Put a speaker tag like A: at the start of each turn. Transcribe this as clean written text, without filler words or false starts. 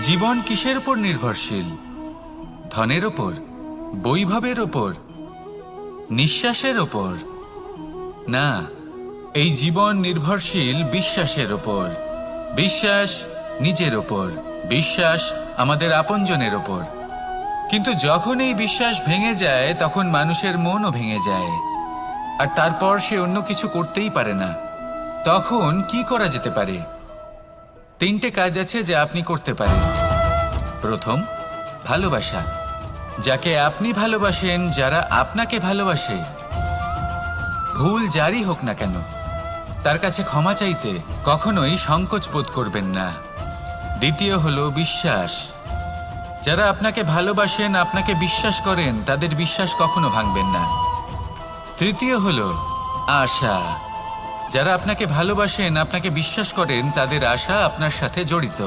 A: জীবন কিসের উপর নির্ভরশীল? ধনের ওপর, বৈভবের ওপর, নিঃশ্বাসের ওপর? না, এই জীবন নির্ভরশীল বিশ্বাসের ওপর। বিশ্বাস নিজের ওপর, বিশ্বাস আমাদের আপনজনের ওপর। কিন্তু যখন এই বিশ্বাস ভেঙে যায় তখন মানুষের মনও ভেঙে যায়, আর তারপর সে অন্য কিছু করতেই পারে না। তখন কি করা যেতে পারে? 3টে কাজ আছে যা আপনি করতে পারেন। প্রথম, ভালোবাসা। যাকে আপনি ভালোবাসেন, যারা আপনাকে ভালোবাসে, ভুল যারই হোক না কেন, তার কাছে ক্ষমা চাইতে কখনোই সংকোচ বোধ করবেন না। দ্বিতীয় হলো বিশ্বাস। যারা আপনাকে ভালোবাসেন, আপনাকে বিশ্বাস করেন, তাদের বিশ্বাস কখনো ভাঙবেন না। তৃতীয় হলো আশা। যারা আপনাকে ভালোবাসেন, আপনাকে বিশ্বাস করেন, তাদের আশা আপনার সাথে জড়িত।